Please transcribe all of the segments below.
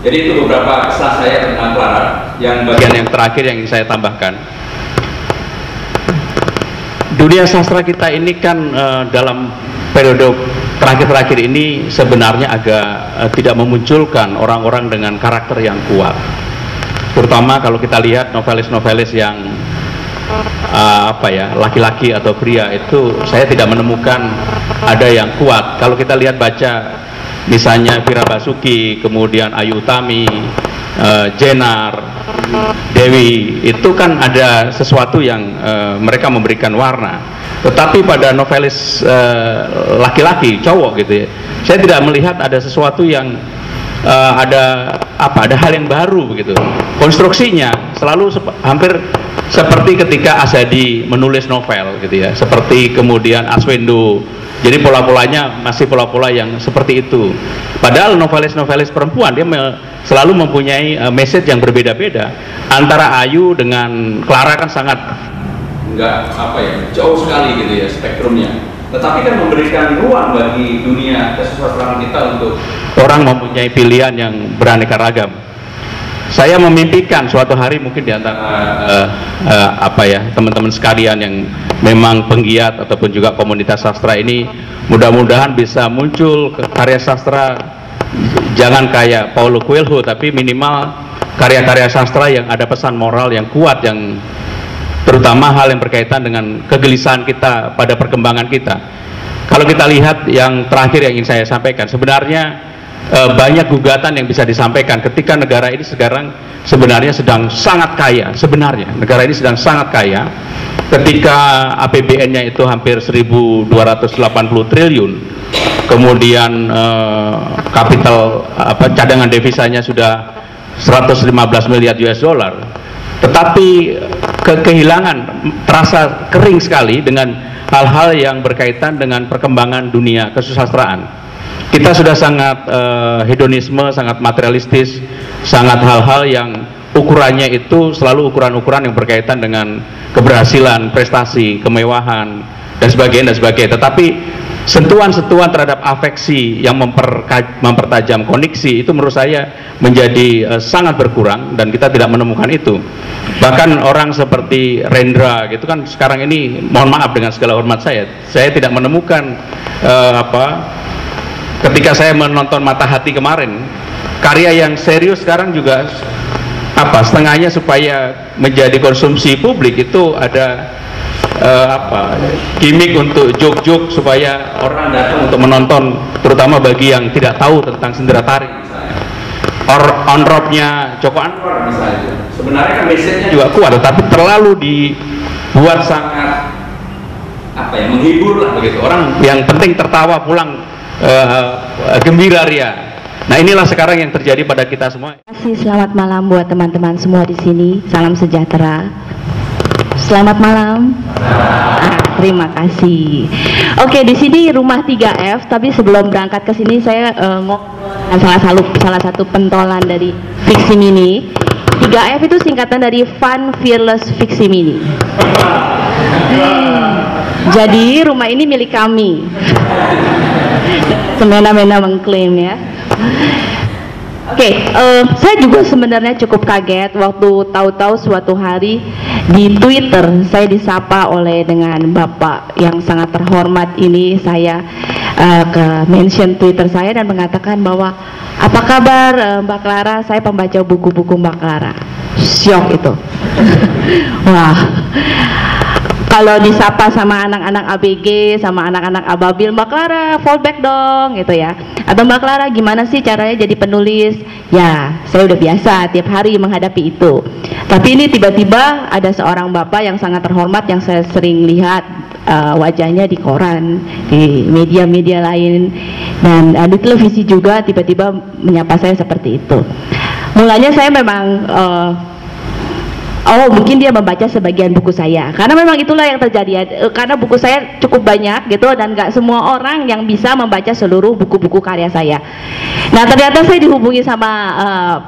Jadi itu beberapa kisah saya tentang Clara. Yang bagian yang terakhir yang ingin saya tambahkan, dunia sastra kita ini kan dalam periode terakhir-terakhir ini sebenarnya agak tidak memunculkan orang-orang dengan karakter yang kuat. Terutama kalau kita lihat novelis-novelis yang laki-laki atau pria, itu saya tidak menemukan ada yang kuat. Kalau kita lihat baca misalnya Fira Basuki, kemudian Ayu Utami, Jenar, Dewi, itu kan ada sesuatu yang mereka memberikan warna. Tetapi pada novelis laki-laki, cowok gitu ya, saya tidak melihat ada sesuatu yang ada hal yang baru begitu. Konstruksinya selalu hampir seperti ketika Azadi menulis novel gitu ya, seperti kemudian Arswendo. Jadi pola-polanya masih pola-pola yang seperti itu. Padahal novelis-novelis perempuan dia selalu mempunyai message yang berbeda-beda. Antara Ayu dengan Clara kan sangat jauh sekali gitu ya spektrumnya. Tetapi kan memberikan ruang bagi dunia kesusastraan kita untuk orang mempunyai pilihan yang beraneka ragam. Saya memimpikan suatu hari mungkin di antara teman-teman sekalian yang memang penggiat ataupun juga komunitas sastra ini, mudah-mudahan bisa muncul karya sastra, jangan kayak Paulo Coelho, tapi minimal karya-karya sastra yang ada pesan moral yang kuat, yang terutama hal yang berkaitan dengan kegelisahan kita pada perkembangan kita. Kalau kita lihat yang terakhir yang ingin saya sampaikan, sebenarnya banyak gugatan yang bisa disampaikan ketika negara ini sekarang sebenarnya sedang sangat kaya. Sebenarnya negara ini sedang sangat kaya ketika APBN-nya itu hampir 1.280 triliun, kemudian kapital cadangan devisanya sudah 115 miliar US dollar, tetapi kehilangan terasa kering sekali dengan hal-hal yang berkaitan dengan perkembangan dunia kesusastraan. Kita sudah sangat hedonisme, sangat materialistis, sangat hal-hal yang ukurannya itu selalu ukuran-ukuran yang berkaitan dengan keberhasilan, prestasi, kemewahan, dan sebagainya. Tetapi sentuhan-sentuhan terhadap afeksi yang mempertajam koneksi itu menurut saya menjadi sangat berkurang, dan kita tidak menemukan itu. Bahkan orang seperti Rendra gitu kan sekarang ini, mohon maaf dengan segala hormat saya tidak menemukan ketika saya menonton Mata Hati kemarin, karya yang serius sekarang juga setengahnya supaya menjadi konsumsi publik itu ada gimmick untuk joke-joke supaya orang datang untuk menonton, terutama bagi yang tidak tahu tentang sendera tari misalnya. On-road-nya Joko Anwar misalnya, sebenarnya kan message-nya juga kuat, tapi terlalu dibuat sangat menghibur lah begitu. Orang yang penting tertawa pulang gembira ria. Nah, inilah sekarang yang terjadi pada kita semua. Terima kasih, selamat malam buat teman-teman semua di sini. Salam sejahtera. Selamat malam. Terima kasih. Oke, di sini rumah 3F, tapi sebelum berangkat ke sini saya ngobrol dengan salah satu pentolan dari Fiksi Mini. 3F itu singkatan dari Fun Fearless Fiksi Mini. Jadi rumah ini milik kami. Semena-mena mengklaim ya. Oke, saya juga sebenarnya cukup kaget waktu tahu-tahu suatu hari di Twitter saya disapa dengan bapak yang sangat terhormat ini. Saya ke mention Twitter saya dan mengatakan bahwa apa kabar Mbak Clara, saya pembaca buku-buku Mbak Clara. Syok itu. Wah. Kalau disapa sama anak-anak ABG, sama anak-anak Ababil, Mbak Clara fallback dong gitu ya. Atau Mbak Clara gimana sih caranya jadi penulis? Ya, saya udah biasa tiap hari menghadapi itu. Tapi ini tiba-tiba ada seorang bapak yang sangat terhormat yang saya sering lihat wajahnya di koran, di media-media lain, dan di televisi juga, tiba-tiba menyapa saya seperti itu. Mulanya saya memang mungkin dia membaca sebagian buku saya, karena memang itulah yang terjadi, karena buku saya cukup banyak gitu, dan gak semua orang yang bisa membaca seluruh buku-buku karya saya. Nah, ternyata saya dihubungi sama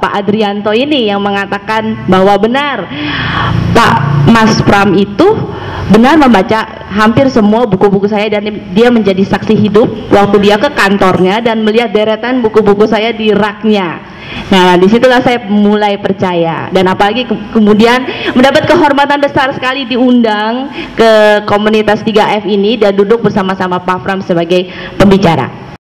Pak Adrianto ini yang mengatakan bahwa benar Pak Mas Pram itu benar membaca hampir semua buku-buku saya, dan dia menjadi saksi hidup waktu dia ke kantornya dan melihat deretan buku-buku saya di raknya. Nah, disitulah saya mulai percaya, dan apalagi kemudian mendapat kehormatan besar sekali diundang ke komunitas 3F ini dan duduk bersama-sama Pak Pram sebagai pembicara.